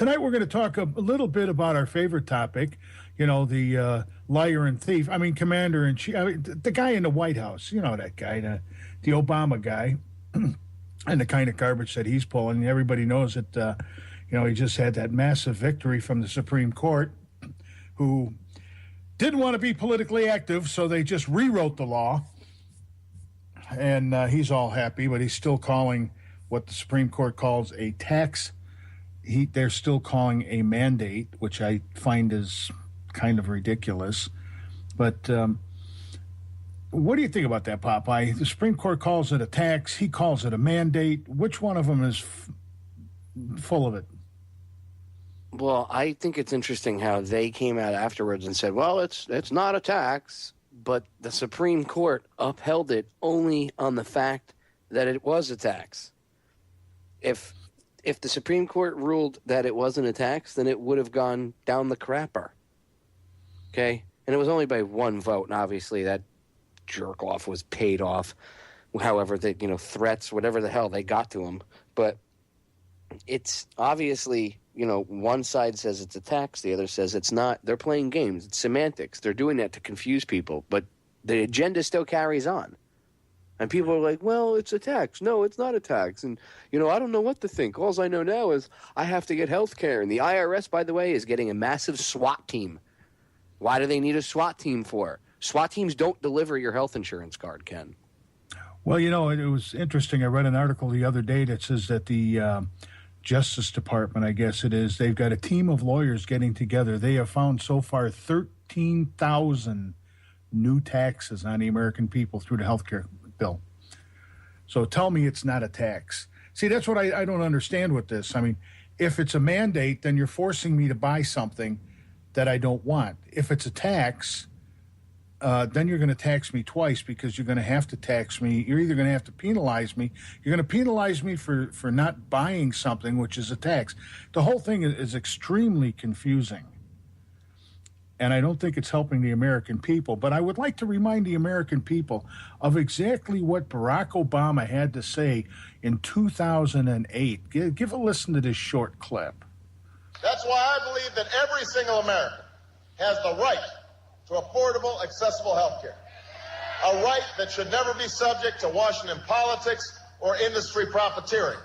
Tonight we're going to talk a little bit about our favorite topic, the liar and thief. I mean, Commander-in-Chief, the guy in the White House, that guy, the Obama guy, and the kind of garbage that he's pulling. Everybody knows that, he just had that massive victory from the Supreme Court, who didn't want to be politically active, so they just rewrote the law. And he's all happy, but he's still calling what the Supreme Court calls a tax. They're still calling a mandate, which I find is kind of ridiculous. But what do you think about that, Popeye? The Supreme Court calls it a tax. He calls it a mandate. Which one of them is full of it? Well, I think it's interesting how they came out afterwards and said, well, it's not a tax, but the Supreme Court upheld it only on the fact that it was a tax. If the Supreme Court ruled that it wasn't a tax, then it would have gone down the crapper. Okay? And it was only by one vote, and obviously that jerk-off was paid off. However, threats, whatever the hell they got to him. But it's obviously, one side says it's a tax, the other says it's not. They're playing games. It's semantics. They're doing that to confuse people. But the agenda still carries on. And people are like, well, it's a tax. No, it's not a tax. And, I don't know what to think. All I know now is I have to get health care. And the IRS, by the way, is getting a massive SWAT team. Why do they need a SWAT team for? SWAT teams don't deliver your health insurance card, Ken. Well, it was interesting. I read an article the other day that says that the Justice Department, I guess it is, they've got a team of lawyers getting together. They have found so far 13,000 new taxes on the American people through the health care bill. So tell me it's not a tax. See, that's what I don't understand with this. I mean, if it's a mandate, then you're forcing me to buy something that I don't want. If it's a tax, then you're going to tax me twice, because you're going to have to tax me. You're either going to have to penalize me. You're going to penalize me for not buying something, which is a tax. The whole thing is extremely confusing. And I don't think it's helping the American people. But I would like to remind the American people of exactly what Barack Obama had to say in 2008. Give a listen to this short clip. That's why I believe that every single American has the right to affordable, accessible health care. A right that should never be subject to Washington politics or industry profiteering,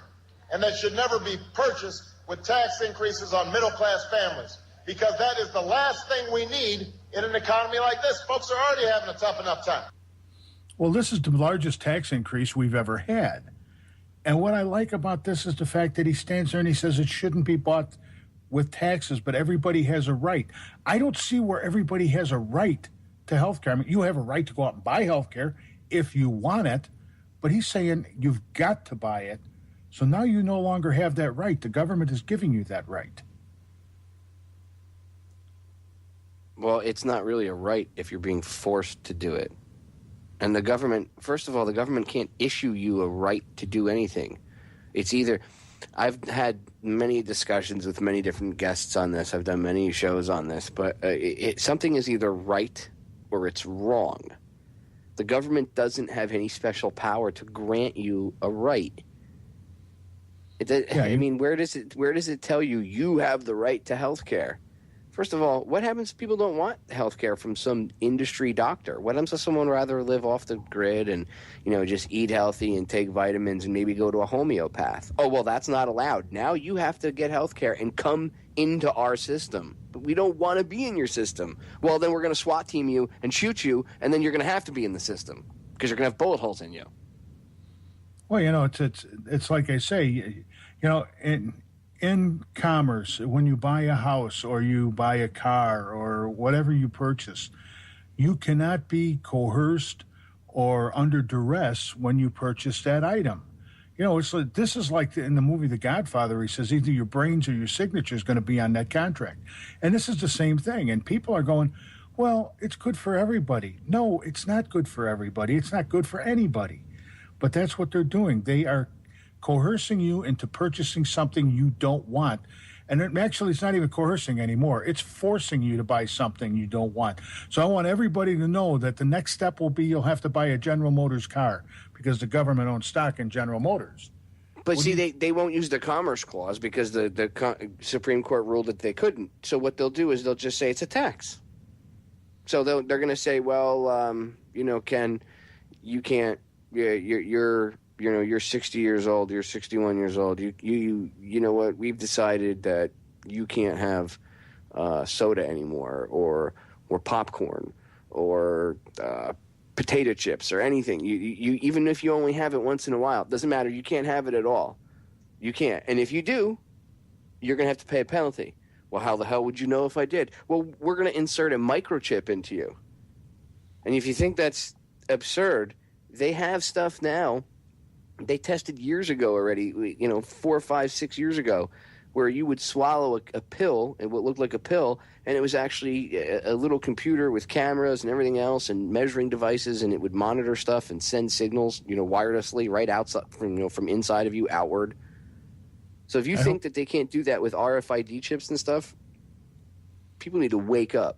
and that should never be purchased with tax increases on middle-class families, because that is the last thing we need in an economy like this. Folks are already having a tough enough time. Well, this is the largest tax increase we've ever had. And what I like about this is the fact that he stands there and he says it shouldn't be bought with taxes, but everybody has a right. I don't see where everybody has a right to health care. I mean, you have a right to go out and buy health care if you want it, but he's saying you've got to buy it. So now you no longer have that right. The government is giving you that right. Well, it's not really a right if you're being forced to do it. And the government, first of all, the government can't issue you a right to do anything. It's either, I've had many discussions with many different guests on this. I've done many shows on this, but something is either right or it's wrong. The government doesn't have any special power to grant you a right. I mean, where does it tell you have the right to health care? First of all, what happens if people don't want health care from some industry doctor? What happens if someone rather live off the grid and, just eat healthy and take vitamins and maybe go to a homeopath? Oh, well, that's not allowed. Now you have to get health care and come into our system. But we don't want to be in your system. Well, then we're going to SWAT team you and shoot you, and then you're going to have to be in the system because you're going to have bullet holes in you. Well, it's like I say, in commerce, when you buy a house or you buy a car or whatever you purchase, you cannot be coerced or under duress when you purchase that item. This is like in the movie The Godfather. He says either your brains or your signature is going to be on that contract. And this is the same thing. And people are going, well, it's good for everybody. No, it's not good for everybody. It's not good for anybody. But that's what they're doing. They are coercing you into purchasing something you don't want. And it's not even coercing anymore. It's forcing you to buy something you don't want. So I want everybody to know that the next step will be you'll have to buy a General Motors car because the government owns stock in General Motors. But see, they won't use the Commerce Clause because the Supreme Court ruled that they couldn't. So what they'll do is they'll just say it's a tax. So they're going to say, well, Ken, you can't. You're 60 years old. You're 61 years old. You know what? We've decided that you can't have soda anymore, or popcorn, or potato chips, or anything. You even if you only have it once in a while, it doesn't matter. You can't have it at all. You can't. And if you do, you're going to have to pay a penalty. Well, how the hell would you know if I did? Well, we're going to insert a microchip into you. And if you think that's absurd, they have stuff now. They tested years ago already, 4, 5, 6 years ago, where you would swallow a pill, and what looked like a pill, and it was actually a little computer with cameras and everything else and measuring devices, and it would monitor stuff and send signals, wirelessly right outside from inside of you outward. So if you think that they can't do that with RFID chips and stuff, people need to wake up.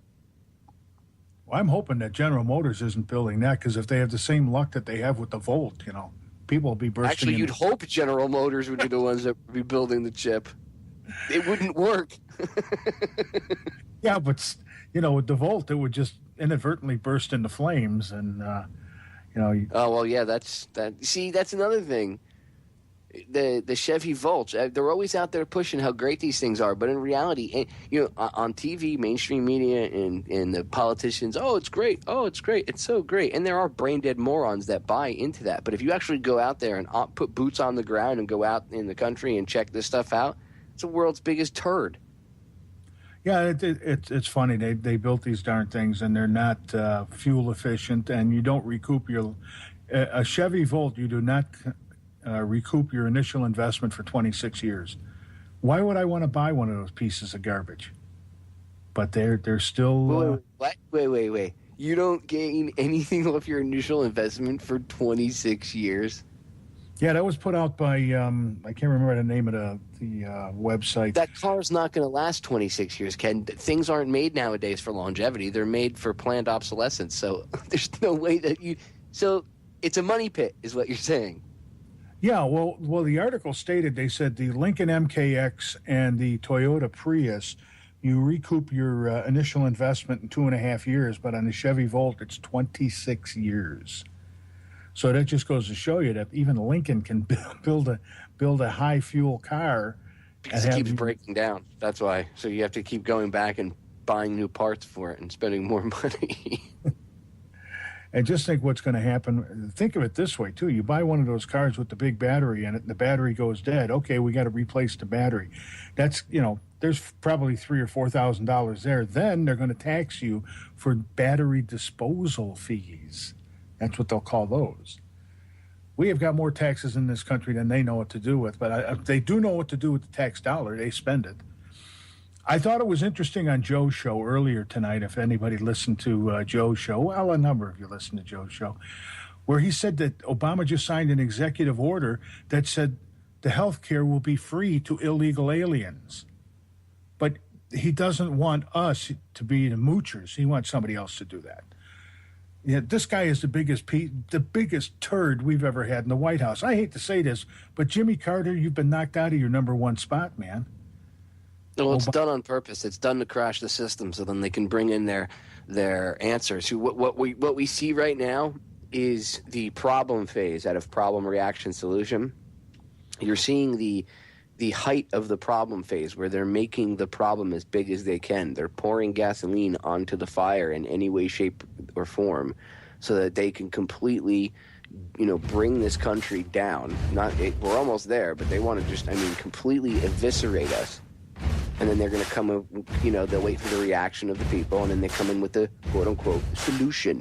Well, I'm hoping that General Motors isn't building that, because if they have the same luck that they have with the Volt, people will be bursting. Actually, you'd hope General Motors would be the ones that would be building the chip. It wouldn't work. Yeah, but with the Volt, it would just inadvertently burst into flames, and Oh well, yeah, that's that. See, that's another thing. The Chevy Volt, they're always out there pushing how great these things are, but in reality, on TV, mainstream media, and the politicians, it's great, it's so great, and there are brain dead morons that buy into that. But if you actually go out there and put boots on the ground and go out in the country and check this stuff out, it's the world's biggest turd. Yeah, it's funny. They built these darn things, and they're not fuel efficient, and you don't recoup a Chevy Volt. You do not recoup your initial investment for 26 years. Why would I want to buy one of those pieces of garbage? But they're still. Wait. You don't gain anything off your initial investment for 26 years? Yeah, that was put out by I can't remember the name of the website. That car's not going to last 26 years, Ken. Things aren't made nowadays for longevity. They're made for planned obsolescence. So there's no way that you. So it's a money pit, is what you're saying. Yeah, well, the article stated, they said the Lincoln MKX and the Toyota Prius, you recoup your initial investment in 2.5 years, but on the Chevy Volt, it's 26 years. So that just goes to show you that even Lincoln can build a high fuel car. Because it keeps breaking down. That's why. So you have to keep going back and buying new parts for it and spending more money. And just think what's going to happen. Think of it this way, too. You buy one of those cars with the big battery in it, and the battery goes dead. Okay, we got to replace the battery. That's, there's probably $3,000 or $4,000 there. Then they're going to tax you for battery disposal fees. That's what they'll call those. We have got more taxes in this country than they know what to do with, but they do know what to do with the tax dollar. They spend it. I thought it was interesting on Joe's show earlier tonight, if anybody listened to Joe's show. Well, a number of you listened to Joe's show, where he said that Obama just signed an executive order that said the health care will be free to illegal aliens. But he doesn't want us to be the moochers. He wants somebody else to do that. Yeah, this guy is the biggest turd we've ever had in the White House. I hate to say this, but Jimmy Carter, you've been knocked out of your number one spot, man. Well, it's done on purpose. It's done to crash the system, so then they can bring in their answers. What we see right now is the problem phase out of problem, reaction, solution. You're seeing the height of the problem phase, where they're making the problem as big as they can. They're pouring gasoline onto the fire in any way, shape, or form, so that they can completely, bring this country down. We're almost there, but they want to just, completely eviscerate us. And then they're going to come up, they'll wait for the reaction of the people, and then they come in with the quote-unquote solution.